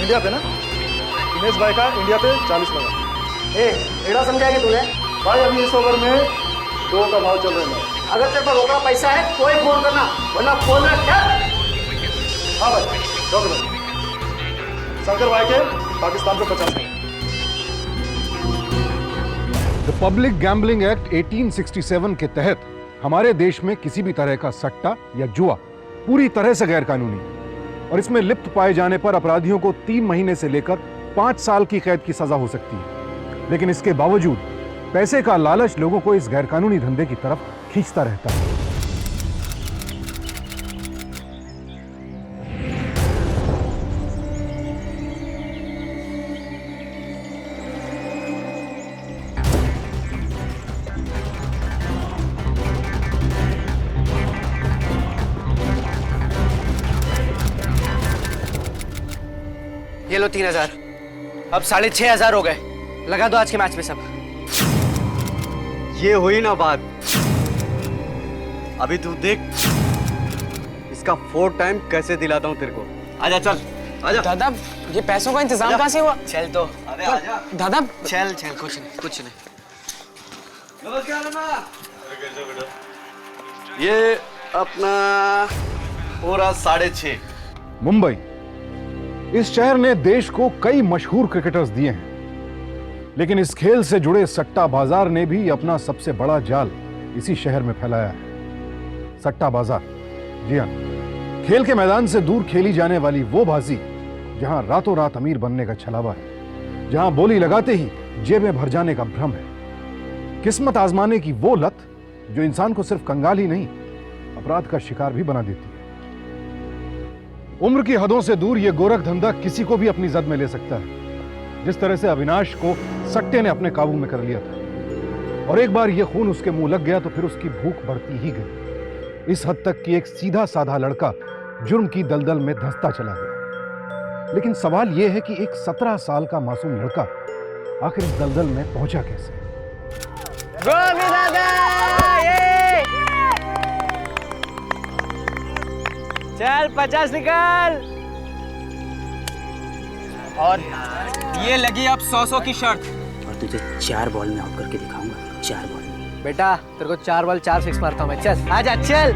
India पे ना, दिनेश भाई का इंडिया पे 40 लगा। एड़ा समझा कि तूने? भाई अभी इस ओवर में 2 का भाव चल रहा है। अगर तेरे पास रोकड़ा पैसा है तो ही फोन करना, वरना फोन रख क्या? हाँ भाई, रोक लो। शंकर भाई के पाकिस्तान पे 50 है। द पब्लिक गैम्बलिंग एक्ट 1867 के तहत हमारे देश में किसी भी तरह का सट्टा या जुआ पूरी तरह से गैर कानूनी है और इसमें लिप्त पाए जाने पर अपराधियों को 3 महीने से लेकर 5 साल की कैद की सजा हो सकती है। लेकिन इसके बावजूद पैसे का लालच लोगों को इस गैरकानूनी धंधे की तरफ खींचता रहता है। ये लो 3000। अब 6500 हो गए। लगा दो आज के मैच में सब। ये हुई ना बात। अभी तू देख इसका 4 टाइम कैसे दिलाता हूँ तेरे को। आजा चल, आजा। दादा ये पैसों का इंतजाम कहाँ से हुआ? चल तो अरे आजा दादा। चल चल, कुछ नहीं कुछ नहीं। ये अपना पूरा 6.5। मुंबई, इस शहर ने देश को कई मशहूर क्रिकेटर्स दिए हैं, लेकिन इस खेल से जुड़े सट्टा बाजार ने भी अपना सबसे बड़ा जाल इसी शहर में फैलाया है। सट्टा बाजार, जी हां, खेल के मैदान से दूर खेली जाने वाली वो बाजी जहां रातों रात अमीर बनने का छलावा है, जहां बोली लगाते ही जेबें भर जाने का भ्रम है, किस्मत आजमाने की वो लत जो इंसान को सिर्फ कंगाल ही नहीं, अपराध का शिकार भी बना देती है। उम्र की हदों से दूर यह गोरख धंधा किसी को भी अपनी जद में ले सकता है, जिस तरह से अविनाश को सट्टे ने अपने काबू में कर लिया था। और एक बार यह खून उसके मुंह लग गया तो फिर उसकी भूख बढ़ती ही गई, इस हद तक कि एक सीधा साधा लड़का जुर्म की दलदल में धंसता चला गया। लेकिन सवाल यह है कि एक 17 साल का मासूम लड़का आखिर इस दलदल में पहुंचा कैसे? गोभी दादा ये चल 50 निकाल। और ये लगी अब 100 की शर्त। और तुझे 4 बॉल में आउट करके दिखाऊंगा। 4 बॉल में बेटा तेरे को 4 बॉल 4 सिक्स मारता हूँ मैं। चल आजा चल।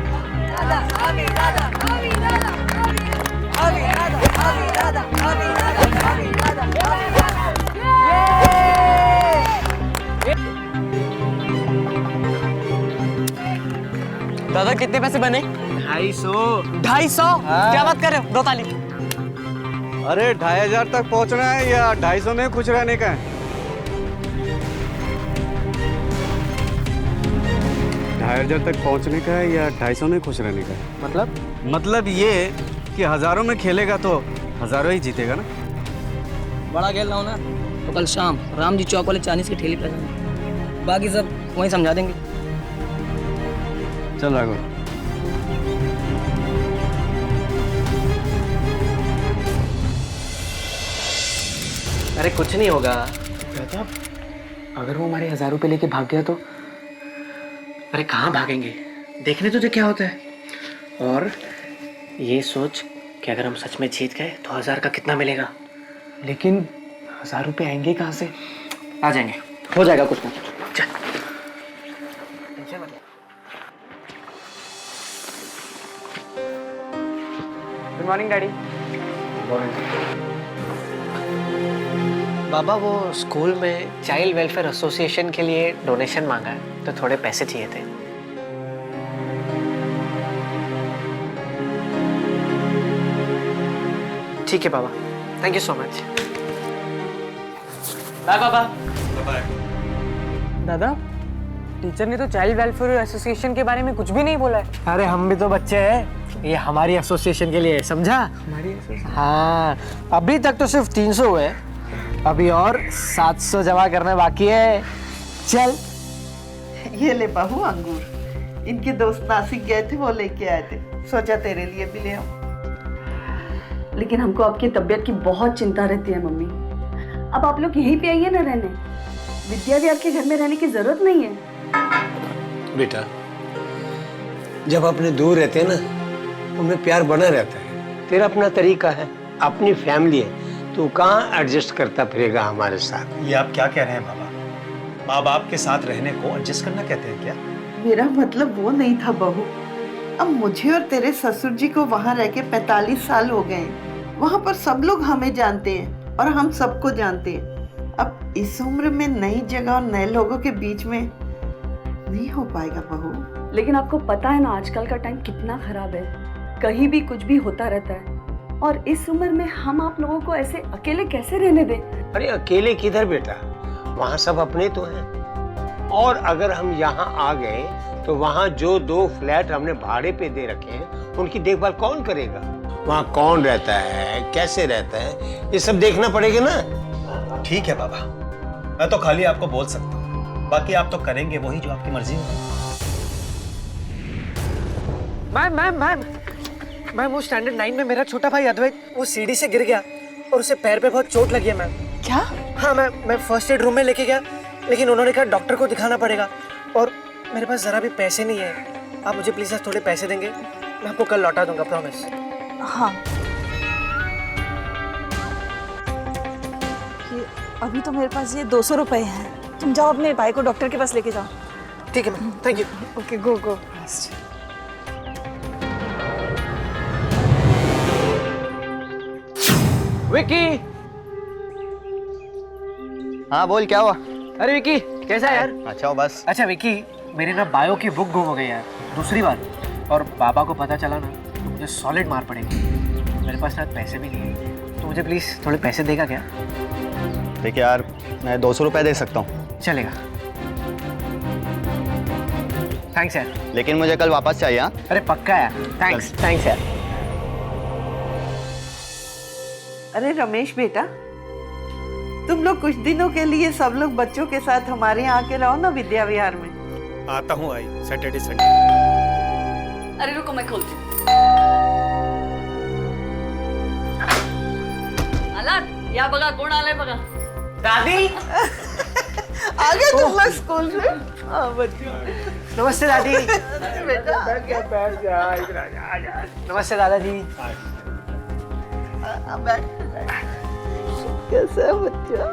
दादा कितने पैसे बने? 250। 250? क्या बात कर रहे हो? 2 ताली। अरे 2500 तक पहुंचना है या 250 में खुश रहने का है? 2500 तक पहुंचने का है या 250 में खुश रहने का है? मतलब ये कि हजारों में खेलेगा तो हजारों ही जीतेगा ना। बड़ा खेल रहा हूँ ना, तो कल शाम राम जी चौक वाले चाइनीज की ठेली पर जाएंगे। बाकी सब वहीं समझा देंगे। चल राघव। अरे कुछ नहीं होगा दादा। अगर वो हमारे 1000 रुपए लेके भाग गया तो? अरे कहाँ भागेंगे, देखने तुझे क्या होता है। और ये सोच कि अगर हम सच में जीत गए तो 1000 का कितना मिलेगा। लेकिन 1000 रुपए आएंगे कहाँ से? आ जाएंगे, हो जाएगा कुछ ना कुछ। चल टेंशन मत ले। Good morning daddy. बाबा वो स्कूल में चाइल्ड वेलफेयर एसोसिएशन के लिए डोनेशन मांगा है, तो थोड़े पैसे चाहिए थे। ठीक है बाबा, thank you so much. Bye बाबा। दादा टीचर ने तो चाइल्ड वेलफेयर एसोसिएशन के बारे में कुछ भी नहीं बोला है। अरे हम भी तो बच्चे हैं, ये हमारी एसोसिएशन के लिए, समझा? हमारी एसोसिएशन। हाँ अभी तक तो सिर्फ 300 हुए, अभी और 700 जमा करने बाकी है। चल ये ले बहू अंगूर, इनके दोस्त नासिक गए थे, वो लेके आए थे, सोचा तेरे लिए भी ले आऊं। लेकिन हमको आपकी तबीयत की बहुत चिंता रहती है मम्मी। अब आप लोग यहीं पे आइए ना रहने, विद्या भी आपके घर में रहने की जरूरत नहीं है। बेटा जब अपने दूर रहते हैं ना, उनमें प्यार बना रहता है। तेरा अपना तरीका है, अपनी फैमिली है, तू कहाँ एडजस्ट करता फिरेगा हमारे साथ? ये आप क्या कह रहे हैं बाबा? माँ बाप के साथ रहने को एडजस्ट करना कहते हैं क्या? मेरा मतलब वो नहीं था बहू। अब मुझे और तेरे ससुर जी को वहाँ रह के 45 साल हो गए हैं। वहाँ पर सब लोग हमें जानते हैं और हम सबको जानते हैं। अब इस उम्र में नई जगह और नए लोगों के बीच में नहीं हो पाएगा बहू। लेकिन आपको पता है ना आजकल का टाइम कितना खराब है, कहीं भी कुछ भी होता रहता है। और इस उम्र में हम आप लोगों को ऐसे अकेले कैसे रहने दें? अरे अकेले किधर बेटा, वहाँ सब अपने तो हैं। और अगर हम यहाँ आ गए तो वहाँ जो 2 फ्लैट हमने भाड़े पे दे रखे हैं उनकी देखभाल कौन करेगा? वहाँ कौन रहता है, कैसे रहता है, ये सब देखना पड़ेगा ना। ठीक है बाबा, मैं तो खाली आपको बोल सकता हूँ, बाकी आप तो करेंगे वही जो आपकी मर्जी हो। मैम वो स्टैंडर्ड 9 में मेरा छोटा भाई अद्वैत वो सीढ़ी से गिर गया और उसे पैर पे बहुत चोट लगी है मैम। क्या? हाँ मैं फर्स्ट एड रूम में लेके गया, लेकिन उन्होंने कहा डॉक्टर को दिखाना पड़ेगा और मेरे पास ज़रा भी पैसे नहीं है। आप मुझे प्लीज़ थोड़े पैसे देंगे, मैं आपको कल लौटा दूंगा, प्रॉमिस। हाँ, ये अभी तो मेरे पास ये 200 रुपए हैं। तुम जाओ अपने भाई को डॉक्टर के पास लेके जाओ। ठीक है मैम, थैंक यू। ओके, गो गो। विकी। हाँ बोल, क्या हुआ? अरे विकी कैसा है यार? अच्छा हो बस। अच्छा विकी, मेरी ना बायो की बुक गुम हो गई यार दूसरी बार, और बाबा को पता चला ना तो मुझे सॉलिड मार पड़ेगी। मेरे पास ना पैसे भी नहीं है, तो मुझे प्लीज़ थोड़े पैसे देगा क्या? देखिए यार, मैं 200 रुपए दे सकता हूँ। चलेगा, थैंक्स यार। लेकिन मुझे कल वापस चाहिए। हाँ, अरे पक्का यार, थैंक्स यार। अरे रमेश बेटा, तुम लोग कुछ दिनों के लिए सब लोग बच्चों के साथ हमारे यहाँ आके रहो ना विद्या विहार में। आता हूँ आई, सैटरडे संडे। अरे रुको, मैं खोलती हूँ। आलात, या बघा कोण आलंय बघा। दादी। आ गए तुम लोग स्कूल से? हाँ बच्चों। नमस्ते दादी। बेटा नमस्ते दादाजी। बैठ। कैसा है बच्चा?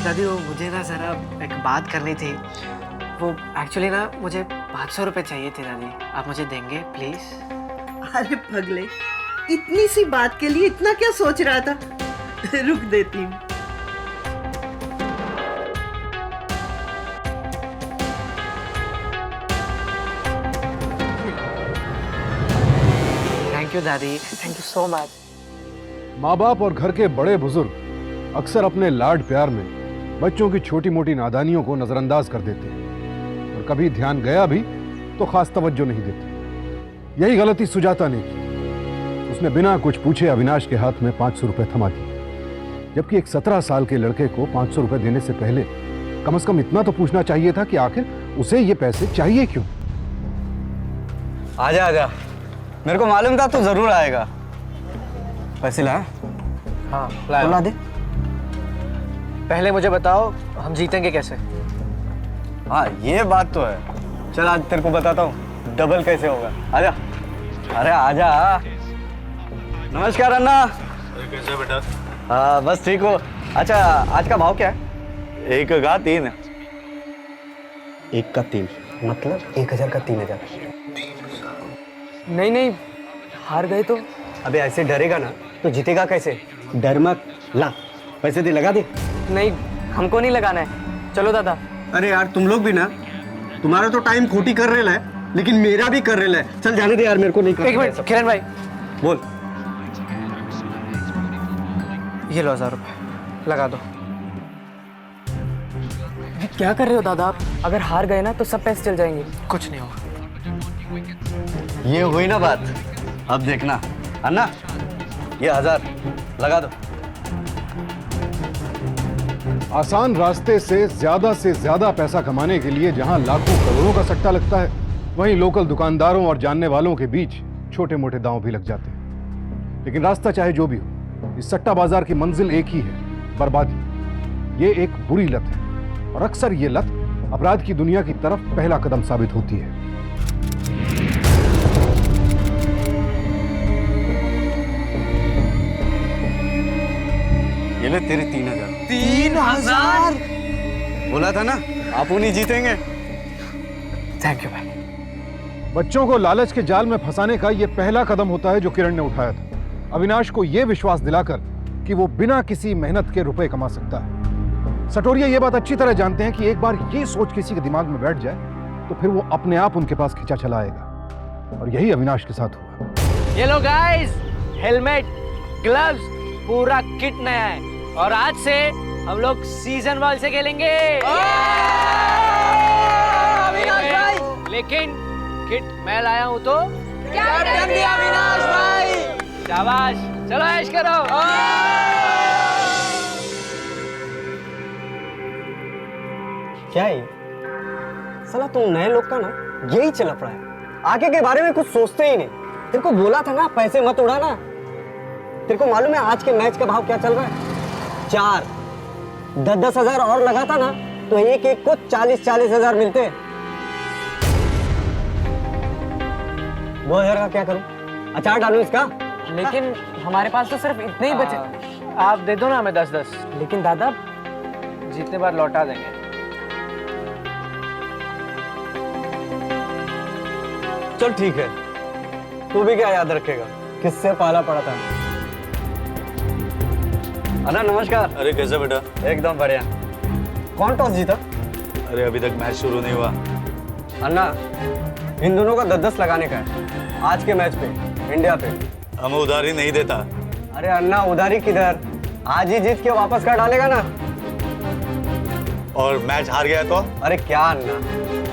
दादी वो मुझे ना ज़रा एक बात करनी थी। वो एक्चुअली ना मुझे 500 रुपये चाहिए थे दादी, आप मुझे देंगे प्लीज़? अरे पगले, इतनी सी बात के लिए इतना क्या सोच रहा था? रुक देती हूँ। थैंक यू दादी, थैंक यू सो मच। माँ बाप और घर के बड़े बुजुर्ग अक्सर अपने लाड प्यार में बच्चों की छोटी मोटी नादानियों को नजरअंदाज कर देते हैं, और कभी ध्यान गया भी तो खास तवज्जो नहीं देते। यही गलती सुजाता ने की। उसने बिना कुछ पूछे अविनाश के हाथ में 500 रुपए थमा दिए, जबकि एक 17 साल के लड़के को 500 रुपए देने से पहले कम से कम इतना तो पूछना चाहिए था कि आखिर उसे ये पैसे चाहिए क्यों। आजा आजा, मेरे को मालूम था तू जरूर आएगा। पैसे ला। हाँ ला दे। पहले मुझे बताओ हम जीतेंगे कैसे? हाँ ये बात तो है। चल आज तेरे को बताता हूँ डबल कैसे होगा। आजा। अरे आजा। नमस्कार अन्ना। कैसे बेटा? हाँ बस ठीक हो। अच्छा आज का भाव क्या है? 1 का 3। 1 का 3 मतलब 1000 का 3000। नहीं, हार गए तो? अबे ऐसे डरेगा ना तो जीतेगा कैसे? डर मत, ला पैसे दे, लगा दे। नहीं, हमको नहीं लगाना है। चलो दादा। अरे यार तुम लोग भी ना, तुम्हारा तो टाइम खोटी कर रहे है, लेकिन मेरा भी कर रहे है। चल जाने दे यार, मेरे को नहीं करना। एक मिनट किरण भाई, बोल। ये लो 1000 रुपये, लगा दो। क्या कर रहे हो दादा आप? अगर हार गए ना तो सब पैसे चल जाएंगे। कुछ नहीं होगा। ये हुई ना बात, अब देखना। अन्ना ये 1000 लगा दो। आसान रास्ते से ज्यादा पैसा कमाने के लिए जहां लाखों करोड़ों का सट्टा लगता है, वहीं लोकल दुकानदारों और जानने वालों के बीच छोटे मोटे दांव भी लग जाते हैं। लेकिन रास्ता चाहे जो भी हो, इस सट्टा बाजार की मंजिल एक ही है, बर्बादी। ये एक बुरी लत है, और अक्सर ये लत अपराध की दुनिया की तरफ पहला कदम साबित होती है। ये ले तेरे 3000। 3000? बोला था ना आप उन्हीं जीतेंगे। थैंक यू भाई। बच्चों को लालच के जाल में फंसाने का यह पहला कदम होता है जो किरण ने उठाया था, अविनाश को यह विश्वास दिलाकर कि वो बिना किसी मेहनत के रुपए कमा सकता है। सटोरिया ये बात अच्छी तरह जानते हैं कि एक बार ये सोच किसी के दिमाग में बैठ जाए तो फिर वो अपने आप उनके पास खिंचा चला आएगा, और यही अविनाश के साथ हुआ। ये लो गाइस, हेलमेट, ग्लव्स, पूरा किट नया है, और आज से हम लोग सीजन बॉल से खेलेंगे। लेकिन किट मैं लाया हूँ तो कैप्टन भी अविनाश भाई। शाबाश, चलो ऐश करो। क्या है साला, तुम नए लोग का ना यही चल पड़ा है, आगे के बारे में कुछ सोचते ही नहीं। तेरे को बोला था ना पैसे मत उड़ाना। तेरे को मालूम है आज के मैच का भाव क्या चल रहा है? 4 10 हजार और लगाता ना तो एक एक को 40 हजार मिलते। 2000 का क्या करूं? अचार डालूं इसका? लेकिन हमारे पास तो सिर्फ इतने ही बचे। आप दे दो ना हमें 10-10। लेकिन दादा जितने बार लौटा देंगे। चल ठीक है, तू भी क्या याद रखेगा किससे पाला पड़ा था। अन्ना नमस्कार। अरे कैसा बेटा? एकदम बढ़िया। कौन टॉस जीता? अरे अभी तक मैच शुरू नहीं हुआ। अन्ना इन दोनों का 10-10 लगाने का है आज के मैच पे, इंडिया पे। हमें उधारी नहीं देता। अरे अन्ना उधारी किधर, आज ही जीत के वापस कर डालेगा ना। और मैच हार गया तो? अरे क्या अन्ना,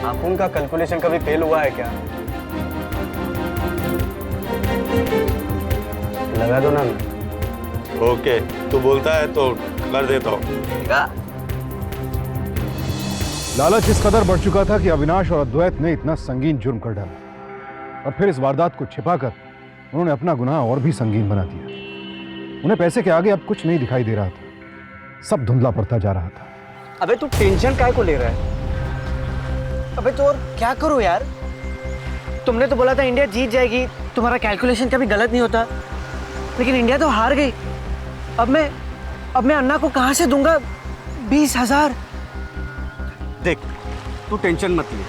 आप उनका कैलकुलेशन कभी फेल हुआ है क्या? लगा दो ना। ओके, तू बोलता है तो कर देता हूँ। लालच इस कदर बढ़ चुका था कि अविनाश और अद्वैत ने इतना संगीन जुर्म कर डाला, और फिर इस वारदात को छिपाकर उन्होंने अपना गुनाह और भी संगीन बना दिया। उन्हें पैसे के आगे अब कुछ नहीं दिखाई दे रहा था, सब धुंधला पड़ता जा रहा था। अबे तू टेंशन काहे को ले रहा है? अबे तो और क्या करूं यार? तुमने तो बोला था इंडिया जीत जाएगी, तुम्हारा कैलकुलेशन कभी गलत नहीं होता, लेकिन इंडिया तो हार गई। अब मैं अन्ना को कहां से दूंगा 20,000? देख तू टेंशन मत ले,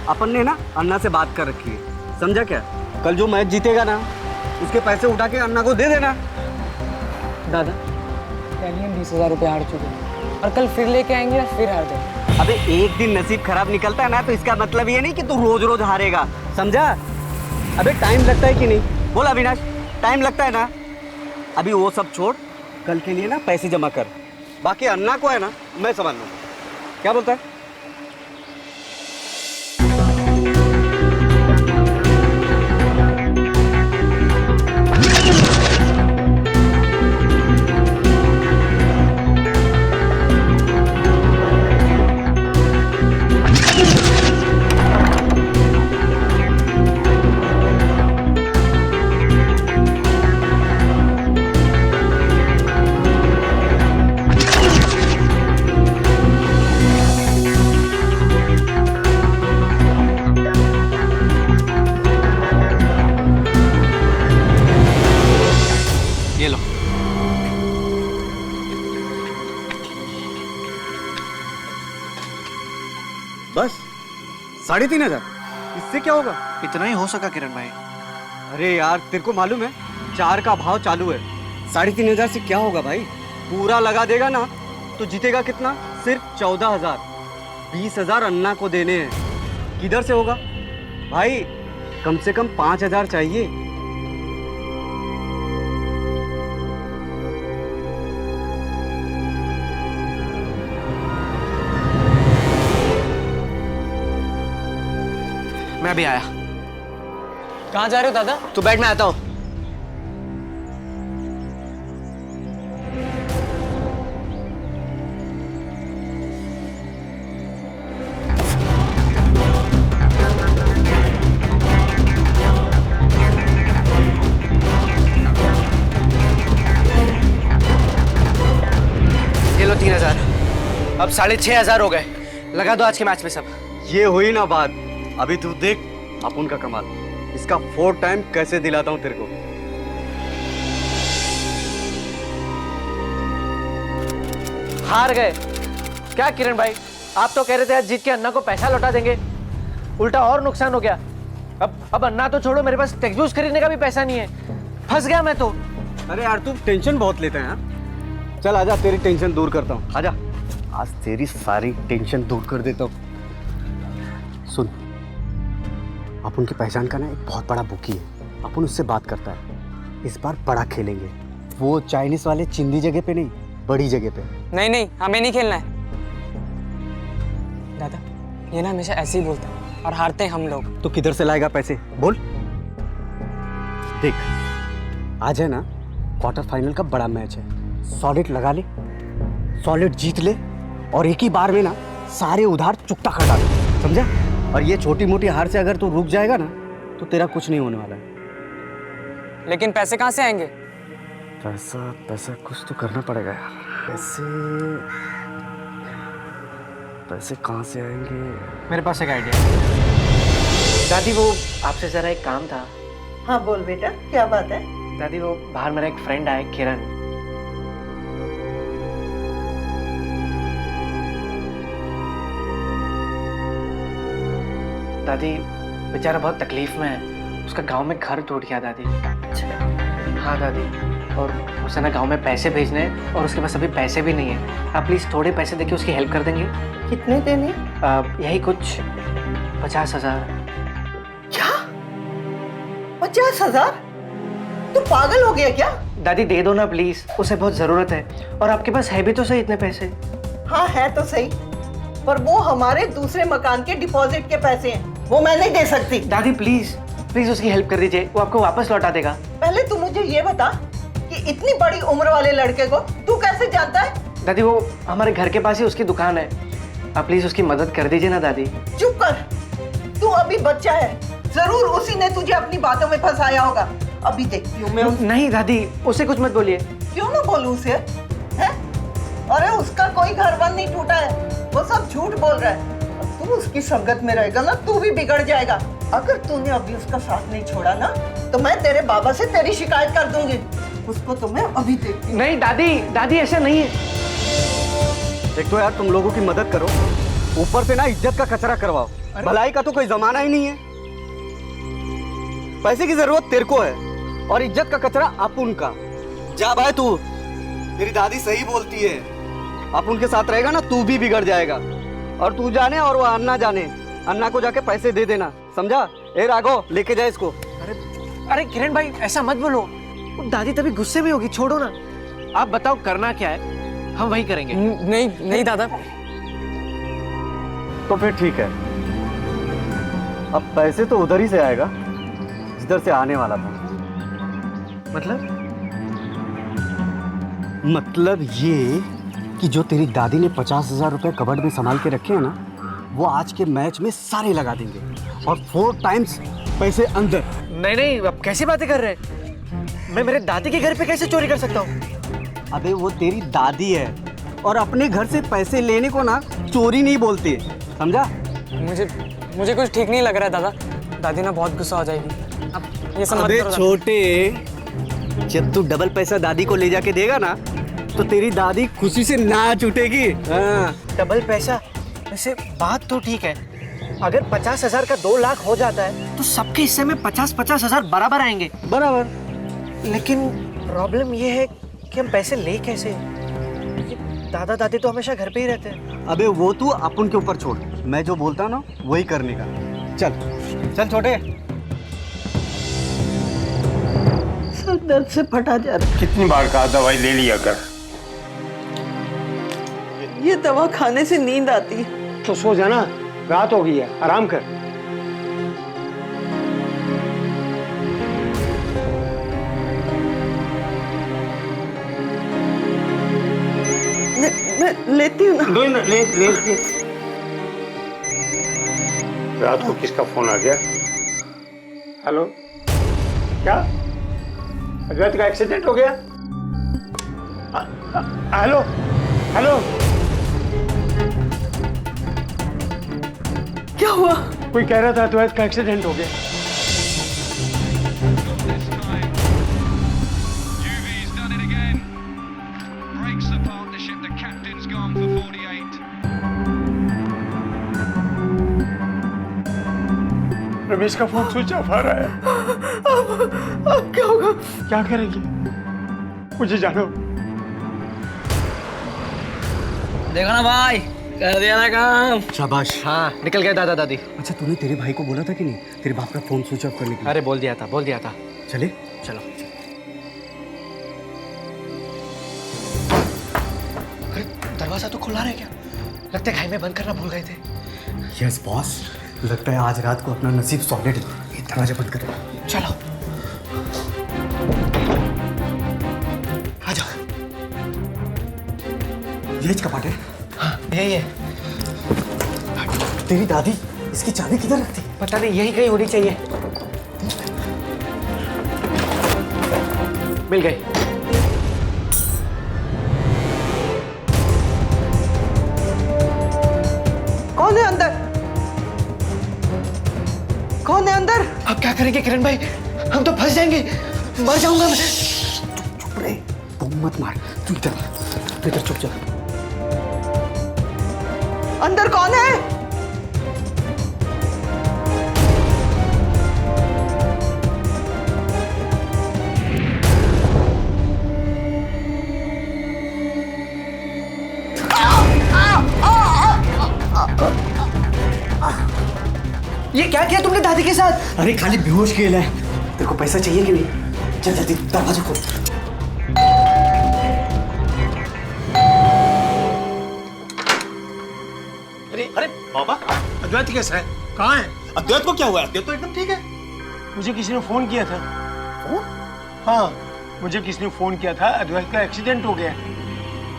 अपन ने ना अन्ना से बात कर रखी है, समझा क्या? कल जो मैच जीतेगा ना उसके पैसे उठा के अन्ना को दे देना। दादा पहले हम 20,000 रुपये हार चुके हैं, और कल फिर लेके आएंगे या फिर हार जाएंगे। अबे एक दिन नसीब खराब निकलता है ना तो इसका मतलब ये नहीं कि तू रोज रोज हारेगा, समझा? अबे टाइम लगता है कि नहीं? बोल अविनाश, टाइम लगता है ना? अभी वो सब छोड़, कल के लिए ना पैसे जमा कर, बाकी अन्ना को है ना मैं संभाल लूंगा। क्या बोलता है? बस 3,500? इससे क्या होगा? इतना ही हो सका किरण भाई। अरे यार तेरे को मालूम है 4 का भाव चालू है, 3,500 से क्या होगा भाई? पूरा लगा देगा ना तो जीतेगा कितना? सिर्फ 14,000। 20,000 अन्ना को देने हैं, किधर से होगा भाई? कम से कम 5,000 चाहिए। मैं अभी आया। कहाँ जा रहे हो दादा? तू बैठ, मैं आता हूँ। ये लो 3,000। अब 6,500 हो गए। लगा दो आज के मैच में सब। ये हुई ना बात, अभी तू देख अपुन का कमाल। इसका 4 टाइम कैसे दिलाता हूं तेरे को। हार गए क्या किरण भाई? आप तो कह रहे थे आज जीत के अन्ना को पैसा लौटा देंगे, उल्टा और नुकसान हो गया। अब अन्ना तो छोड़ो, मेरे पास टेक्स्ट बूस्ट खरीदने का भी पैसा नहीं है। फंस गया मैं तो। अरे यार तू टेंशन बहुत लेता है हाँ? चल आजा, तेरी टेंशन दूर करता हूँ। आजा, आज तेरी सारी टेंशन दूर कर देता हूँ। सुन, अपन की पहचान का ना एक बहुत बड़ा बुकी है, अपन उससे बात करता है। इस बार बड़ा खेलेंगे, वो चाइनीज वाले चिंदी जगह पे नहीं, बड़ी जगह पे। नहीं नहीं, हमें नहीं खेलना है दादा, ये ना हमेशा ऐसे ही बोलता है और हारते हैं हम लोग। तो किधर से लाएगा पैसे बोल? देख, आज है ना क्वार्टर फाइनल का बड़ा मैच है, सॉलिड लगा ले, सॉलिड जीत ले और एक ही बार में ना सारे उधार चुकता कर डाल, समझा? और ये छोटी मोटी हार से अगर तू रुक जाएगा ना तो तेरा कुछ नहीं होने वाला है। लेकिन पैसे कहाँ से आएंगे? पैसा कुछ तो करना पड़ेगा यार। पैसे कहाँ से आएंगे? मेरे पास एक आइडिया। दादी वो आपसे जरा एक काम था। हाँ बोल बेटा, क्या बात है? दादी वो बाहर मेरा एक फ्रेंड है किरण, दादी बेचारा बहुत तकलीफ में है, उसका गांव में घर टूट गया दादी। हाँ दादी, और उसे ना गांव में पैसे भेजने हैं और उसके पास अभी पैसे भी नहीं है। आप प्लीज थोड़े पैसे देके उसकी हेल्प कर देंगे? कितने देने? यही कुछ 50,000। क्या 50,000? तू पागल हो गया क्या? दादी दे दो ना प्लीज, उसे बहुत जरूरत है, और आपके पास है भी तो सही इतने पैसे। हाँ है तो सही, पर वो हमारे दूसरे मकान के डिपॉजिट के पैसे हैं, वो मैं नहीं दे सकती। दादी प्लीज प्लीज उसकी हेल्प कर दीजिए, वो आपको वापस लौटा देगा। पहले तू मुझे ये बता कि इतनी बड़ी उम्र वाले लड़के को तू कैसे जानता है? दादी वो हमारे घर के पास ही उसकी दुकान है, आप प्लीज उसकी मदद कर दीजिए ना दादी। चुप कर, तू अभी बच्चा है, जरूर उसी ने तुझे अपनी बातों में फंसाया होगा। अभी देखती हूँ मैं। नहीं दादी, उसे कुछ मत बोलिए। क्यों ना बोलूं उसे? हैं? अरे उसका कोई घर वन नहीं टूटा है, वो सब झूठ बोल रहा है। तू उसकी संगत में रहेगा ना, तू भी बिगड़ जाएगा। अगर तूने अभी उसका साथ नहीं छोड़ा ना, तो मैं तेरे बाबा से तेरी शिकायत कर दूंगी। उसको तो मैं अभी देखती हूँ। नहीं दादी, दादी ऐसा नहीं है। एक तो यार तुम लोगों की मदद करो, ऊपर से ना इज्जत का कचरा करवाओ। भलाई का तो कोई जमाना ही नहीं है। पैसे की जरूरत तेरे को है और इज्जत का कचरा अपुन का। जा भाई तू, तेरी दादी सही बोलती है, अपुन के साथ रहेगा ना तू भी बिगड़ जाएगा। और तू जाने और वो अन्ना जाने, अन्ना को जाके पैसे दे देना, समझा? ए राघव, लेके जा इसको। अरे किरण भाई ऐसा मत बोलो, दादी तभी गुस्से में होगी, छोड़ो ना। आप बताओ करना क्या है, हम वही करेंगे। नहीं नहीं दादा। तो फिर ठीक है, अब पैसे तो उधर ही से आएगा जिधर से आने वाला था। मतलब ये कि जो तेरी दादी ने 50,000 रुपए कबर्ड में संभाल के रखे हैं ना, वो आज के मैच में सारे लगा देंगे और 4 टाइम्स पैसे अंदर। नहीं नहीं, अब कैसी बातें कर रहे हैं? मैं मेरे दादी के घर पे कैसे चोरी कर सकता हूँ? अबे वो तेरी दादी है और अपने घर से पैसे लेने को ना चोरी नहीं बोलती, समझा? मुझे कुछ ठीक नहीं लग रहा है दादा, दादी ना बहुत गुस्सा हो जाएगी। अब ये सब मत अबे करो दादा। छोटे, जब तू डबल पैसा दादी को ले जाके देगा ना तो तेरी दादी खुशी से नाच उठेगी। हाँ। डबल पैसा? वैसे बात तो ठीक है, अगर 50,000 का 2 लाख हो जाता है तो सबके हिस्से में 50,000 बराबर आएंगे। बराबर। लेकिन प्रॉब्लम ये है कि हम पैसे ले कैसे? दादा दादी तो हमेशा घर पे ही रहते हैं। अबे वो तू अपन के ऊपर छोड़, मैं जो बोलता ना वही करने का। चल चल छोटे। सर दर्द से फटा जा रहा है। कितनी बार कहा दवाई ले लिया कर। ये दवा खाने से नींद आती है। तो सो जाना, रात हो गई है, आराम कर। मैं लेती हूँ ना। ले। रात को किसका फोन आ गया? हेलो, क्या अद्वैत का एक्सीडेंट हो गया? हेलो हेलो, क्या हुआ? कोई कह रहा था अद्वैत का एक्सीडेंट हो गया। Breaks the partnership, the captain's gone. Ramesh का फोन स्विच ऑफ आ रहा है। अब क्या होगा? क्या करेंगे? मुझे जानो। देखो ना भाई, कर दिया ना काम। शाबाश। हाँ, निकल गए दादा दादी। अच्छा तूने तेरे भाई को बोला था कि नहीं तेरे बाप का फोन स्विच ऑफ करने के लिए? अरे बोल दिया था। चले चलो। अरे दरवाजा तो खुला है क्या? लगता है घर में बंद करना भूल गए थे। यस बॉस, लगता है आज रात को अपना नसीब सॉलिड है। दरवाजा बंद कर। चलो आ जाओ। ये कपाट है? हाँ यही है। तेरी दादी इसकी चाबी किधर रखती? पता नहीं, यही कहीं होनी चाहिए। मिल गई। कौन है अंदर? कौन है अंदर? अब क्या करेंगे किरण भाई? हम तो फंस जाएंगे, मर जाऊंगा मैं। चुप रहे, बम मत मार। तू इधर चुप जा। अंदर कौन है? ये क्या किया तुमने दादी के साथ? अरे खाली बेहोश खेला है। तेरे को पैसा चाहिए कि नहीं? चल जल्दी दरवाजा खोल। अरे बाबा, अद्वैत कैसा है? कहाँ है? अद्वैत को क्या हुआ? अद्वैत तो एकदम ठीक है। मुझे किसी ने फोन किया था। फोन? हाँ, मुझे किसी ने फोन किया था, अद्वैत का एक्सीडेंट हो गया है।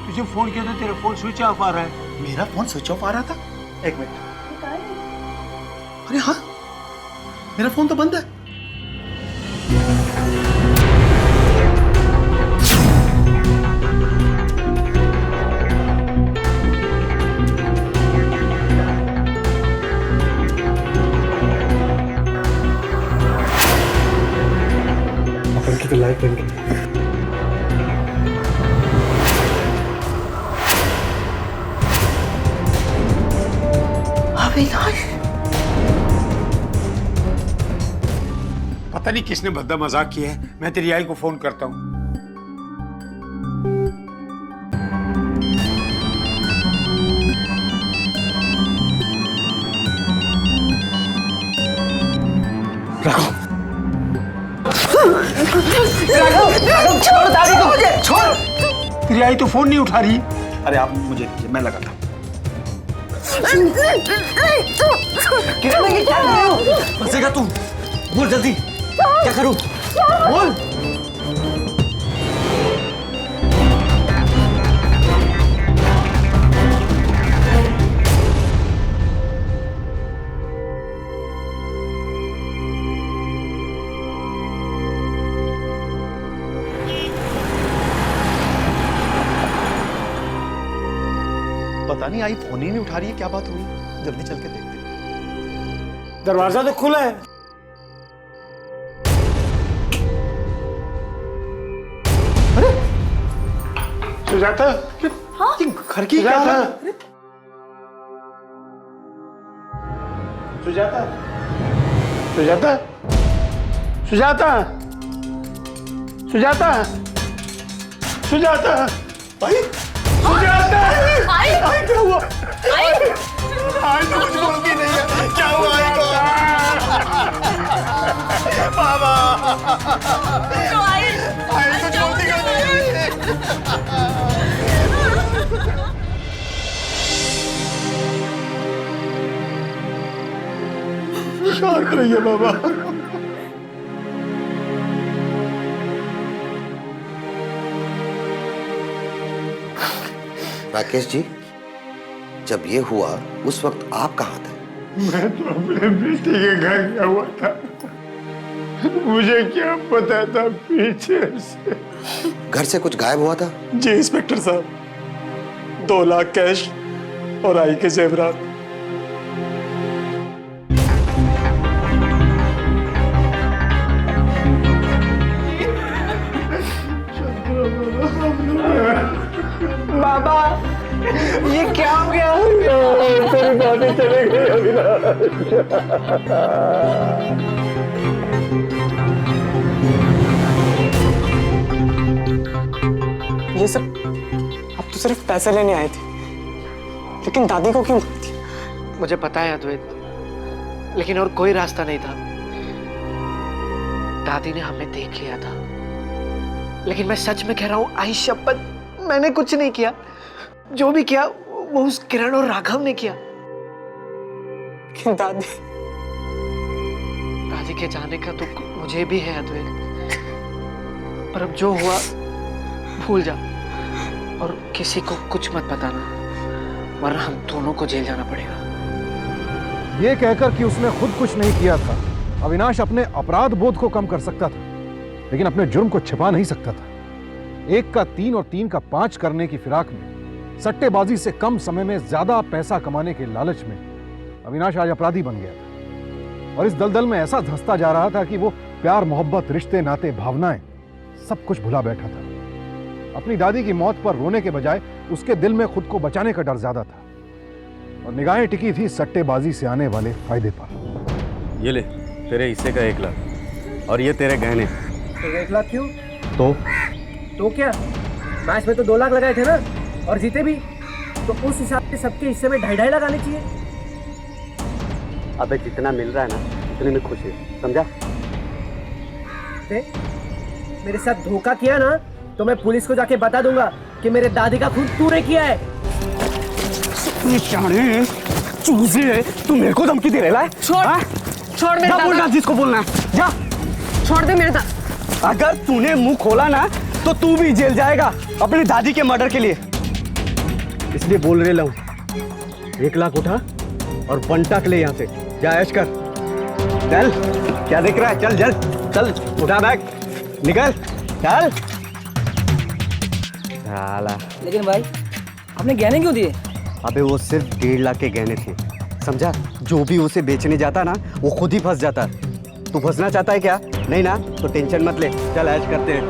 तुझे फोन किया था, तेरा फोन स्विच ऑफ आ रहा है। मेरा फोन स्विच ऑफ आ रहा था? एक मिनट। अरे हाँ, मेरा फोन तो बंद है। अपन की तो लाइफ बन गई। अविनाश, पता नहीं किसने भद्दा मजाक किया है। मैं तेरी आई को फोन करता हूँ। छोड़ दादी को, मुझे छोड़। तेरी आई तो फोन नहीं उठा रही। अरे आप मुझे दीजिए, मैं लगाता हूँ। किरण भाई, क्या कर रहे हो? फंसेगा तू। बोल जल्दी, क्या करूं? बोल। पता नहीं आई फोन ही नहीं उठा रही है, क्या बात हुई? जल्दी चल के देखते हैं। दरवाजा तो खुला है। अरे सुजाता, हाँ? घर की क्या सुजाता, हालत? सुजाता, सुजाता, सुजाता, सुजाता, सुजाता, भाई सुजाता, आई क्या हुआ? आई तो कुछ बोलती नहीं है। क्या हुआ आई को? बाबा आई कुछ बोलती क्यों नहीं? शांत रहिए बाबा। राकेश जी, जब ये हुआ उस वक्त आप कहाँ थे? मैं तो अपने बेटे के घर गया हुआ था। मुझे क्या पता था पीछे से। घर से कुछ गायब हुआ था? जी इंस्पेक्टर साहब, 2 लाख कैश और आई के जेवरात। बाबा, ये क्या हो गया? तेरी दादी चली गई अविनाश। ये सब आप तो सिर्फ पैसे लेने आए थे, लेकिन दादी को क्यों मार दिया? मुझे पता है अद्वैत, लेकिन और कोई रास्ता नहीं था। दादी ने हमें देख लिया था, लेकिन मैं सच में कह रहा हूं, आई शपथ, मैंने कुछ नहीं किया। जो भी किया वो उस किरण और राघव ने किया। लेकिन दादी के जाने का दुख मुझे भी है अद्वैत, पर अब जो हुआ भूल जा और किसी को कुछ मत बताना, वरना हम दोनों को जेल जाना पड़ेगा। ये कहकर कि उसने खुद कुछ नहीं किया था, अविनाश अपने अपराध बोध को कम कर सकता था, लेकिन अपने जुर्म को छिपा नहीं सकता था। 1 का 3 और 3 का 5 करने की फिराक में, सट्टेबाजी से कम समय में ज्यादा पैसा कमाने के लालच में अविनाश आज अपराधी बन गया था और इस दलदल में ऐसा धंसता जा रहा था कि वो प्यार, मोहब्बत, रिश्ते, नाते, भावनाएं सब कुछ भुला बैठा था। अपनी दादी की मौत पर रोने के बजाय उसके दिल में खुद को बचाने का डर ज्यादा था और निगाहें टिकी थी सट्टेबाजी से आने वाले फायदे पर। ये ले तेरे हिस्से का 1 लाख और ये तेरे गहने। तो 1 लाख क्यों? तो क्या मैच में तो 2 लाख लगाए थे ना, और जीते भी, तो उस हिसाब से सबके हिस्से में 2.5 लगाने चाहिए। अबे जितना मिल रहा है ना उतने में खुश है, समझा? मेरे साथ धोखा किया ना तो मैं पुलिस को जाके बता दूंगा कि मेरे दादी का खून तूने किया है। चूजे, तू मेरे को धमकी दे रहा है? छोड़ मेरे जा बोलना जिसको बोलना है, जा छोड़ दे मेरे अगर तूने मुंह खोला ना तो तू भी जेल जाएगा अपनी दादी के मर्डर के लिए, इसलिए बोल रहे लो। 1 लाख उठा और बंटा के ले यहाँ से, जा ऐश कर। चल, क्या देख रहा है? चल जल्द, चल उठा बैग, निकल, चल। साला। लेकिन भाई आपने गहने क्यों दिए? अबे वो सिर्फ 1.5 लाख के गहने थे, समझा? जो भी उसे बेचने जाता ना वो खुद ही फंस जाता। तू फंसना चाहता है क्या? नहीं ना, तो टेंशन मत ले, चल ऐश करते हैं।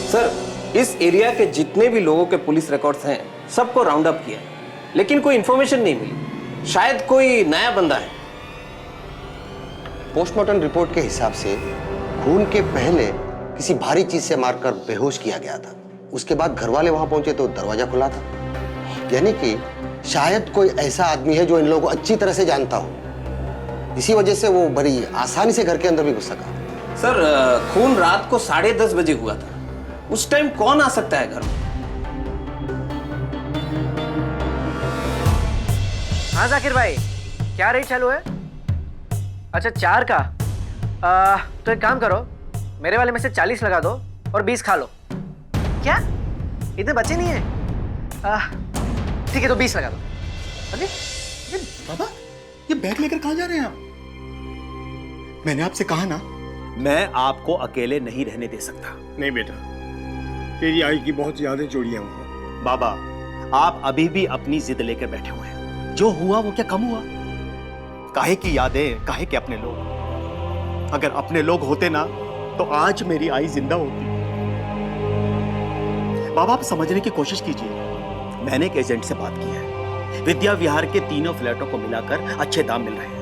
सर, इस एरिया के जितने भी लोगों के पुलिस रिकॉर्ड्स हैं सबको राउंड अप किया, लेकिन कोई इंफॉर्मेशन नहीं मिली। शायद कोई नया बंदा है। पोस्टमार्टम रिपोर्ट के हिसाब से खून के पहले किसी भारी चीज से मारकर बेहोश किया गया था। उसके बाद घर वाले वहां पहुंचे तो दरवाजा खुला था, यानी कि शायद कोई ऐसा आदमी है जो इन लोगों को अच्छी तरह से जानता हो। इसी वजह से वो बड़ी आसानी से घर के अंदर भी घुस सका। सर, खून रात को 10:30 बजे हुआ था। उस टाइम कौन आ सकता है घर में? हाँ जाकिर भाई, क्या रेट चालू है? अच्छा 4 का। तो एक काम करो, मेरे वाले में से 40 लगा दो और 20 खा लो। क्या इतने बचे नहीं है? ठीक है, तो 20 लगा दो। अरे बाबा, ये बैग लेकर कहाँ जा रहे हैं आप? मैंने आपसे कहा ना, मैं आपको अकेले नहीं रहने दे सकता। नहीं बेटा, तेरी आई की बहुत यादें जुड़ी हैं वहां। बाबा, आप अभी भी अपनी जिद लेकर बैठे हुए हैं। जो हुआ वो क्या कम हुआ? काहे की यादें, काहे के अपने लोग। अगर अपने लोग होते ना तो आज मेरी आई जिंदा होती। बाबा, आप समझने की कोशिश कीजिए। मैंने एक एजेंट से बात की है, विद्या विहार के 3 फ्लैटों को मिलाकर अच्छे दाम मिल रहे हैं।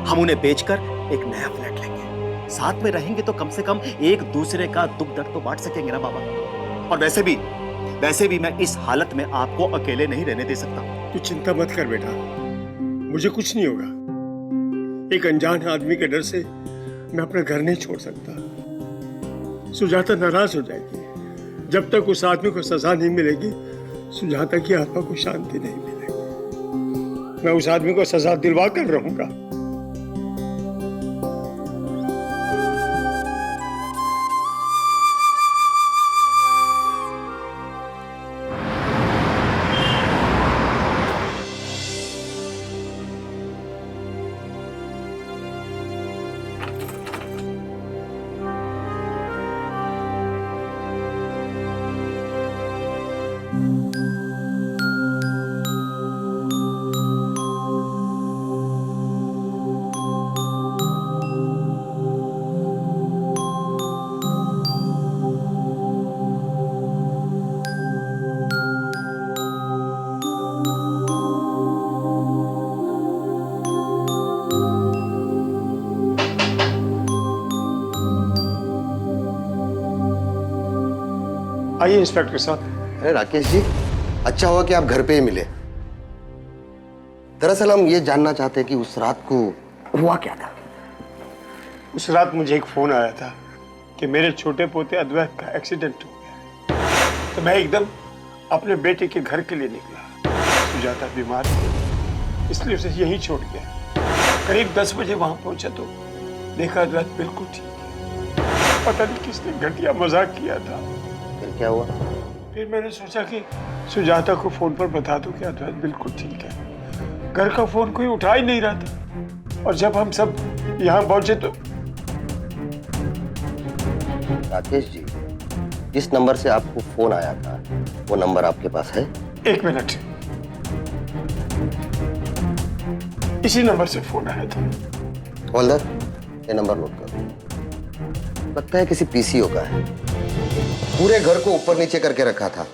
हम उन्हें बेचकर एक नया फ्लैट लेंगे। साथ में रहेंगे तो कम से कम एक दूसरे का दुख दर्द तो बांट सकेंगे ना बाबा। और वैसे भी मैं इस हालत में आपको अकेले नहीं रहने दे सकता। तू चिंता मत कर बेटा, मुझे कुछ नहीं होगा। एक अनजान आदमी के डर से मैं अपना घर नहीं छोड़ सकता। सुजाता नाराज हो जाएगी। जब तक उस आदमी को सजा नहीं मिलेगी, सुजाता की आत्मा को शांति नहीं मिलेगी। मैं उस आदमी को सजा दिलवा कर रहूंगा। आइए इंस्पेक्टर साहब। अरे राकेश जी, अच्छा हुआ कि आप घर पे ही मिले। दरअसल हम ये जानना चाहते हैं कि उस रात को हुआ क्या था। उस रात मुझे एक फोन आया था कि मेरे छोटे पोते अद्वैत का एक्सीडेंट हो गया, तो मैं एकदम अपने बेटे के घर के लिए निकला। सुजाता बीमार थी, इसलिए उसे यहीं छोड़ गया। करीब 10 बजे वहां पहुंचा तो देखा अद्वैत बिल्कुल ठीक है। पता नहीं किसने घटिया मजाक किया था। फिर क्या हुआ? फिर मैंने सोचा कि सुजाता को फोन पर बता दूं कि अद्वैत बिल्कुल ठीक है। घर का फोन कोई उठा ही नहीं रहा था, और जब हम सब यहाँ पहुंचे तो राकेश जी, जिस नंबर से आपको फोन आया था वो नंबर आपके पास है? 1 मिनट, इसी नंबर से फोन आया था। हवलदार, ये नंबर नोट करो। लगता है किसी पीसीओ का है। पूरे घर को ऊपर नीचे करके रखा था,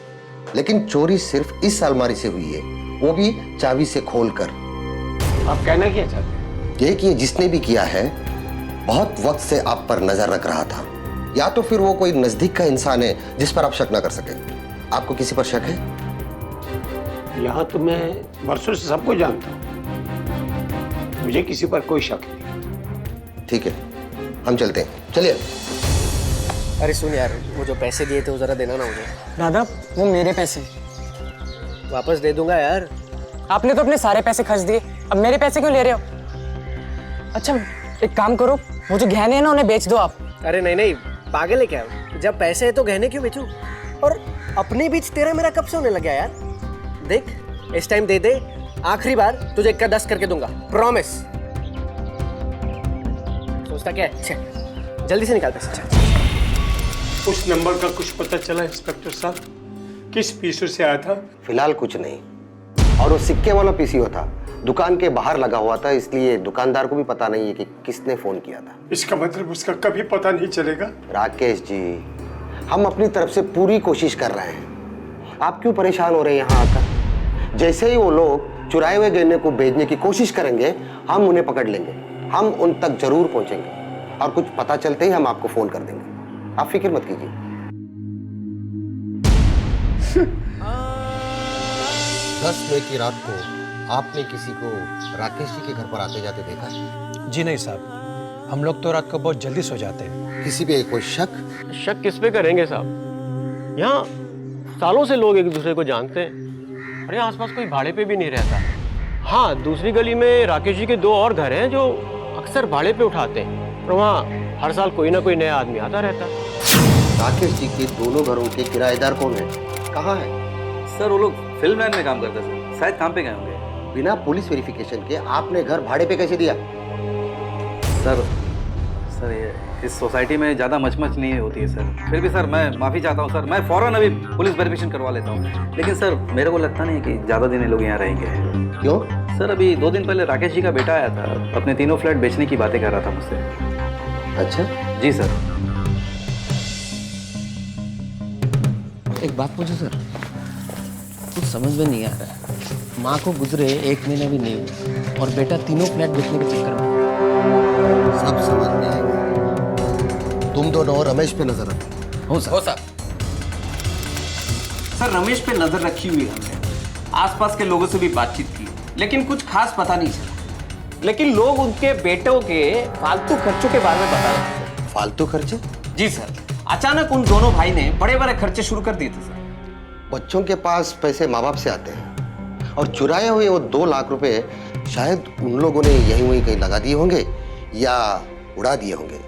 लेकिन चोरी सिर्फ इस अलमारी से हुई है, वो भी चाबी से खोलकर। आप कहना क्या चाहते हैं? ये कि जिसने भी किया है बहुत वक्त से आप पर नजर रख रहा था, या तो फिर वो कोई नजदीक का इंसान है जिस पर आप शक ना कर सके। आपको किसी पर शक है? यहाँ तो मैं बरसों से सबको जानता हूँ, मुझे किसी पर कोई शक नहीं। ठीक है, हम चलते हैं, चलिए। अरे सुन यार, वो जो पैसे दिए थे वो जरा देना ना मुझे। दादा, वो मेरे पैसे। वापस दे दूंगा यार। आपने तो अपने सारे पैसे खर्च दिए, अब मेरे पैसे क्यों ले रहे हो? अच्छा, एक काम करो, वो जो गहने हैं ना उन्हें बेच दो आप। अरे नहीं नहीं, पागल है क्या? जब पैसे है तो गहने क्यों बेचूं? और अपने बीच तेरा मेरा कब से होने लगा यार? देख, इस टाइम दे दे, आखिरी बार तुझे 1 का 10 करके दूंगा, प्रॉमिस। सोचता क्या है? चल जल्दी से निकाल पैसे। चल। उस नंबर का कुछ पता चला इंस्पेक्टर साहब? किस पीसीओ से आया था? फिलहाल कुछ नहीं, और वो सिक्के वाला पीसीओ था, दुकान के बाहर लगा हुआ था, इसलिए दुकानदार को भी पता नहीं है कि किसने फोन किया था। इसका मतलब उसका कभी पता नहीं चलेगा? राकेश जी, हम अपनी तरफ से पूरी कोशिश कर रहे हैं, आप क्यों परेशान हो रहे हैं यहाँ आकर? जैसे ही वो लोग चुराए हुए गहने को भेजने की कोशिश करेंगे, हम उन्हें पकड़ लेंगे, हम उन तक जरूर पहुंचेंगे, और कुछ पता चलते ही हम आपको फोन कर देंगे, आप फिक्र मत कीजिए। 10 मई की रात को आपने किसी को राकेश जी के घर पर आते जाते देखा? जी नहीं साहब, हम लोग तो रात को बहुत जल्दी सो जाते हैं। किसी पे कोई शक? शक किस पे करेंगे साहब? यहाँ सालों से लोग एक दूसरे को जानते हैं, और यहाँ आसपास कोई भाड़े पे भी नहीं रहता। हाँ, दूसरी गली में राकेश जी के 2 और घर हैं जो अक्सर भाड़े पे उठाते हैं, और वहाँ हर साल कोई ना कोई नया आदमी आता रहता है। राकेश जी के दोनों घरों के किराएदार कौन है, कहाँ है? सर वो लोग फिल्म लाइन में काम करते हैं सर, शायद काम पे गए होंगे। बिना पुलिस वेरिफिकेशन के आपने घर भाड़े पे कैसे दिया? सर ये इस सोसाइटी में ज़्यादा मचमच नहीं होती है सर। फिर भी सर मैं माफ़ी चाहता हूँ सर, मैं फ़ौरन अभी पुलिस वेरिफिकेशन करवा लेता हूँ। लेकिन सर मेरे को लगता नहीं है कि ज़्यादा दिन लोग यहाँ रहेंगे। क्यों? सर अभी 2 दिन पहले राकेश जी का बेटा आया था, अपने 3 फ्लैट बेचने की बातें कर रहा था मुझसे। अच्छा? जी सर। एक बात पूछो सर, कुछ समझ में नहीं आ रहा है। माँ को गुजरे 1 महीना भी नहीं हुआ, और बेटा 3 फ्लैट बेचने के चक्कर में। सब समझ में आएगा। तुम दोनों रमेश पे नजर रखो। हो सर। सर रमेश पे नजर रखी हुई है हमने, आसपास के लोगों से भी बातचीत की, लेकिन कुछ खास पता नहीं चला। लेकिन लोग उनके बेटों के फालतू खर्चों के बारे में बता रहे थे। फालतू खर्चे? जी सर, अचानक उन दोनों भाई ने बड़े बड़े खर्चे शुरू कर दिए थे सर। बच्चों के पास पैसे माँ बाप से आते हैं, और चुराए हुए वो 2 लाख रुपए शायद उन लोगों ने यहीं वहीं कहीं लगा दिए होंगे या उड़ा दिए होंगे।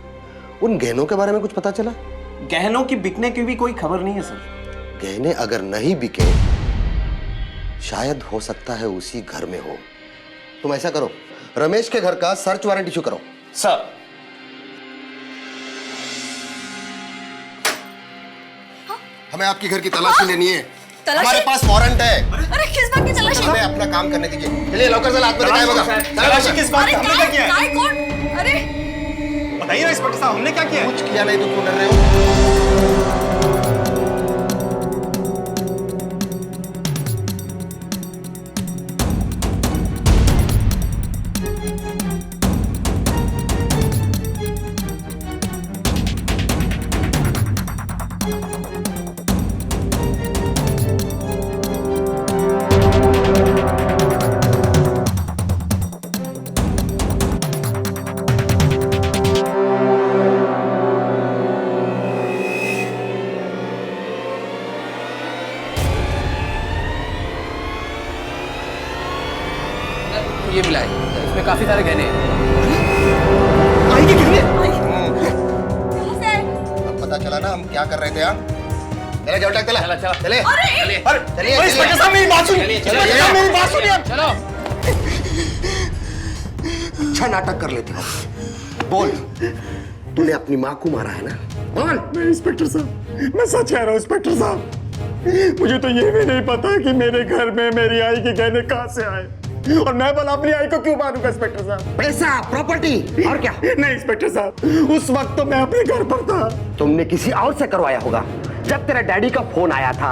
उन गहनों के बारे में कुछ पता चला? गहनों की बिकने की भी कोई खबर नहीं है सर। गहने अगर नहीं बिके, शायद हो सकता है उसी घर में हो। तुम ऐसा करो, रमेश के घर का सर्च वारंट इशू करो। सर हमें आपकी घर की तलाशी लेनी है। तलाशी? हमारे पास वारंट है। अरे किस बात की तलाशी? हमें अपना काम करने दीजिए। चलिए लौकर से हाथ में दिखाया होगा। तलाशी किस बात की? हमने क्या किया है? काय कौन? अरे बताइए ना इंस्पेक्टर साहब, हमने क्या किया है? कुछ किया नहीं तो क्यों डर रहे हो? ये मिला है, इसमें काफी सारे गहने हैं। आई के गहने? अब पता चला ना हम क्या कर रहे थे यहाँ। चले जाओ चले चला चला चले चलिए चलिए इंस्पेक्टर साहब मेरी बात सुनिए, इंस्पेक्टर साहब मेरी बात सुनिए। चलो। अच्छा नाटक कर लेते हो। बोल, तूने अपनी माँ को मारा है ना? बोल। नहीं इंस्पेक्टर साहब, मैं सच कह रहा हूँ इंस्पेक्टर साहब। मुझे तो ये भी नहीं पता कि मेरे घर में मेरी आई के गहने कहाँ से आए, और मैं भला अपनी आई को क्यों मारूंगा इंस्पेक्टर साहब? पैसा, प्रॉपर्टी और क्या? नहीं इंस्पेक्टर साहब, उस वक्त तो मैं अपने घर पर था। तुमने किसी और से करवाया होगा। जब तेरा डैडी का फोन आया था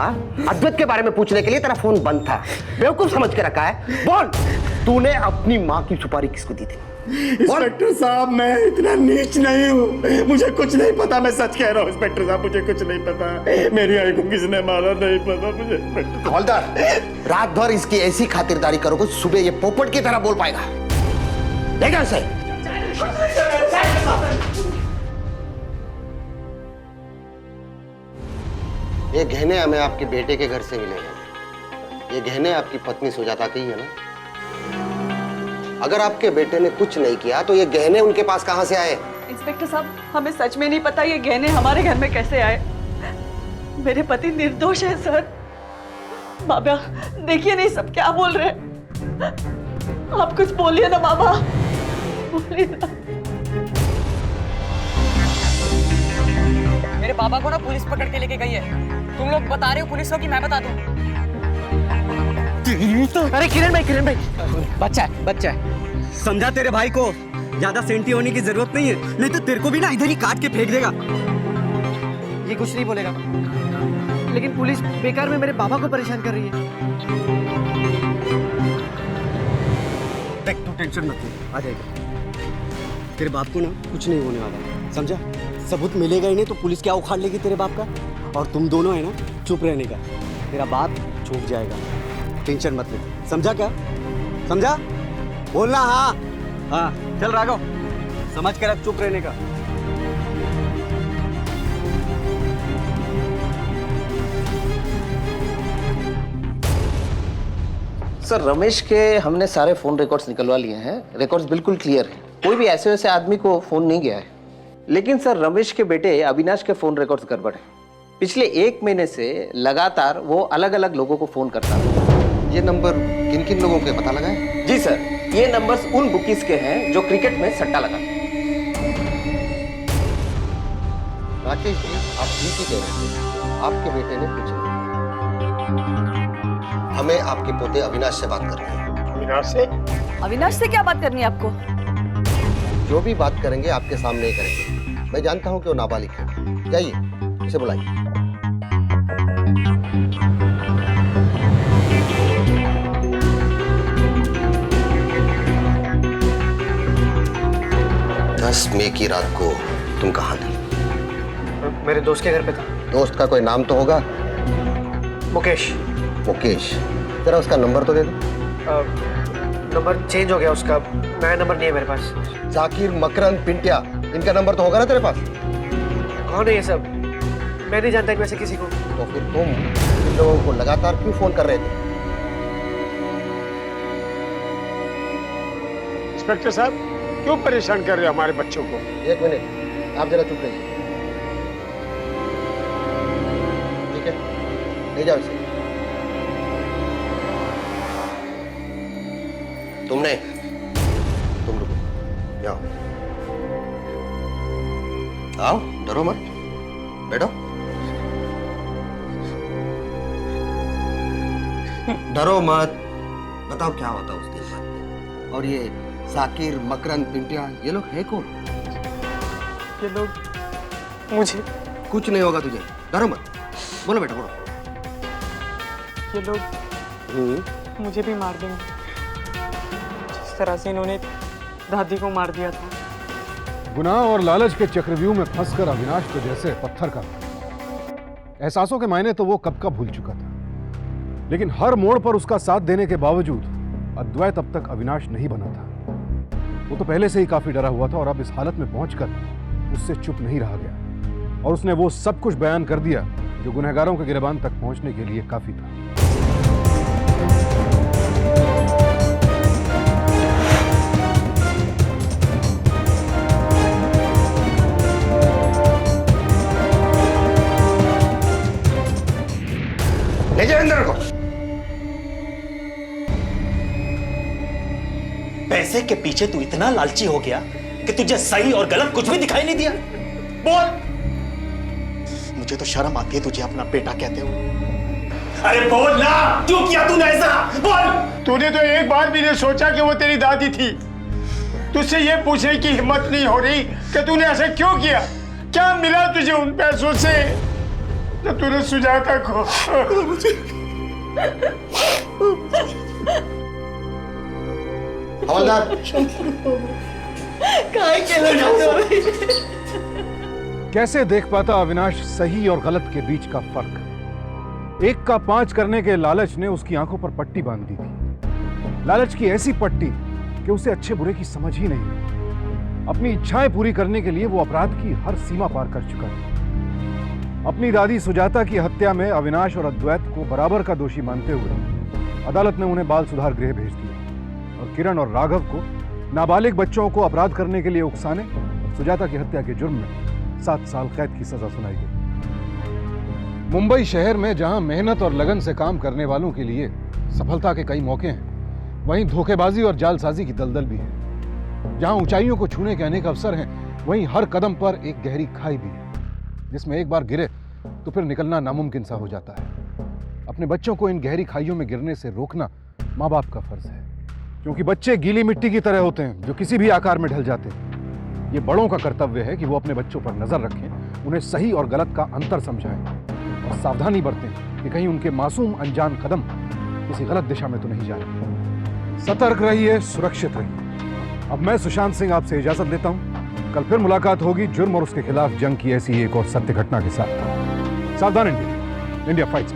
अद्वैत के बारे में पूछने के लिए, तेरा फोन बंद था। बेवकूफ समझ के रखा है। बोल, तूने अपनी माँ की सुपारी किसको दी थी? इंस्पेक्टर साहब, मैं इतना नीच नहीं हूँ, मुझे कुछ नहीं पता। मैं सच कह रहा हूँ इंस्पेक्टर साहब, मुझे कुछ नहीं पता। मेरी आई को किसने मारा नहीं पता मुझे। हवलदार, रात भर इसकी ऐसी खातिरदारी करोगे, सुबह ये पोपट की तरह बोल पाएगा। देखा उसे? ये गहने हमें आपके बेटे के घर से मिले हैं। ये गहने आपकी पत्नी सुजाता की है ना? अगर आपके बेटे ने कुछ नहीं किया तो ये गहने उनके पास कहां से आए? इंस्पेक्टर साहब, हमें सच में नहीं पता ये गहने हमारे घर में कैसे आए। मेरे पति निर्दोष है सर। बाबा देखिए नहीं सब क्या बोल रहे हैं। आप कुछ बोलिए ना बाबा, बोलिए ना। मेरे बाबा को ना पुलिस पकड़ के लेके गई है। तुम लोग बता रहे हो पुलिस को कि मैं बता दूं? अरे किरण भाई, बच्चा है। समझा तेरे भाई को, ज्यादा सेंटी होने की जरूरत नहीं है, नहीं तो तेरे को भी ना इधर ही काट के फेंक देगा। ये कुछ नहीं बोलेगा, लेकिन पुलिस बेकार में मेरे बाबा को परेशान कर रही है। देख तू टेंशन मत ले, आ जाएगा। तेरे बाप को ना कुछ नहीं होने वाला, समझा? सबूत मिलेगा ही नहीं तो पुलिस क्या उखाड़ लेगी तेरे बाप का। और तुम दोनों है ना चुप रहने का, तेरा बाप छूट जाएगा। टेंशन मत ले, समझा क्या? समझा? बोलना हाँ। हाँ चल राघव, समझ कर अब चुप रहने का। सर, रमेश के हमने सारे फोन रिकॉर्ड्स निकलवा लिए हैं। रिकॉर्ड्स बिल्कुल क्लियर हैं। कोई भी ऐसे वैसे आदमी को फोन नहीं गया है। लेकिन सर, रमेश के बेटे अविनाश के फोन रिकॉर्ड्स गड़बड़ है। पिछले 1 महीने से लगातार वो अलग अलग लोगों को फोन करता है। ये नंबर किन किन लोगों के पता लगा है? जी सर, ये नंबर्स उन बुकीज के हैं जो क्रिकेट में सट्टा लगा। राकेश जी, आप ठीक ही कह रहे थे, आपके बेटे ने कुछ नहीं। हमें आपके पोते अविनाश से बात करनी है। अविनाश से क्या बात करनी है आपको? जो भी बात करेंगे आपके सामने ही करेंगे। मैं जानता हूँ कि वो नाबालिग है। जाइए, उसे बुलाइए। मई की रात को तुम कहाँ थे? मेरे दोस्त के घर पे था। दोस्त का कोई नाम तो होगा? मुकेश। मुकेश, जरा उसका नंबर तो दे दो। नंबर चेंज हो गया उसका, नया नंबर नहीं है मेरे पास। जाकिर, मकरंद, पिंटिया, इनका नंबर तो होगा ना तेरे पास? कौन है ये सब? मैं नहीं जानता इनमें से किसी को। तो फिर तुम इन लोगों को लगातार क्यों फोन कर रहे थे? इंस्पेक्टर साहब, क्यों परेशान कर रहे हो हमारे बच्चों को? 1 मिनट, आप जरा चुप रहिए। ठीक है, ले जाओ इसे। तुम रुको, जाओ। आओ, डरो मत, बैठो। डरो मत, बताओ क्या होता उस दिन बाद। और ये जाकिर, मकरंद, पिंटिया, ये लोग है कौन? ये लोग मुझे कुछ नहीं होगा तुझे, डरो मत। बोलो बेटा, बोलो। ये लोग मुझे भी मार देंगे, जिस तरह से इन्होंने दादी को मार दिया था। गुनाह और लालच के चक्रव्यूह में फंसकर अविनाश तो जैसे पत्थर का था। एहसासों के मायने तो वो कब का भूल चुका था, लेकिन हर मोड़ पर उसका साथ देने के बावजूद अद्वैत अब तक अविनाश नहीं बना था। वो तो पहले से ही काफी डरा हुआ था और अब इस हालत में पहुंचकर उससे चुप नहीं रहा गया और उसने वो सब कुछ बयान कर दिया जो गुनहगारों के गिरबान तक पहुंचने के लिए काफी था। ले जाओ अंदर को। पैसे के पीछे तू इतना लालची हो गया कि तुझे सही और गलत कुछ भी दिखाई नहीं दिया। बोल, मुझे तो शर्म आती है तुझे अपना बेटा कहते हो। अरे बोल ना, क्यों किया तूने ऐसा? बोल। तूने तो एक बार भी नहीं सोचा कि वो तेरी दादी थी। तुझसे ये पूछने की हिम्मत नहीं हो रही कि तूने ऐसा क्यों किया? क्या मिला तुझे उन पैसों से जब तूने सुजाता को? हवलदार, कैसे देख पाता अविनाश सही और गलत के बीच का फर्क? एक का 5 करने के लालच ने उसकी आंखों पर पट्टी बांध दी थी। लालच की ऐसी पट्टी कि उसे अच्छे बुरे की समझ ही नहीं। अपनी इच्छाएं पूरी करने के लिए वो अपराध की हर सीमा पार कर चुका था। अपनी दादी सुजाता की हत्या में अविनाश और अद्वैत को बराबर का दोषी मानते हुए अदालत ने उन्हें बाल सुधार गृह भेज दिया और किरण और राघव को नाबालिग बच्चों को अपराध करने के लिए उकसाने और सुजाता की हत्या के जुर्म में 7 साल कैद की सजा सुनाई गई। मुंबई शहर में जहां मेहनत और लगन से काम करने वालों के लिए सफलता के कई मौके हैं, वहीं धोखेबाजी और जालसाजी की दलदल भी है। जहां ऊंचाइयों को छूने के अनेक अवसर हैं, वहीं हर कदम पर एक गहरी खाई भी है, जिसमें एक बार गिरे तो फिर निकलना नामुमकिन सा हो जाता है। अपने बच्चों को इन गहरी खाइयों में गिरने से रोकना माँ बाप का फर्ज है, क्योंकि बच्चे गीली मिट्टी की तरह होते हैं जो किसी भी आकार में ढल जाते हैं। ये बड़ों का कर्तव्य है कि वो अपने बच्चों पर नजर रखें, उन्हें सही और गलत का अंतर समझाएं और सावधानी बरतें कि कहीं उनके मासूम अनजान कदम किसी गलत दिशा में तो नहीं जा रहे। सतर्क रहिए, सुरक्षित रहिए। अब मैं सुशांत सिंह आपसे इजाजत लेता हूं। कल फिर मुलाकात होगी जुर्म और उसके खिलाफ जंग की ऐसी एक और सत्य घटना के साथ। सावधान इंडिया, इंडिया फाइट्स।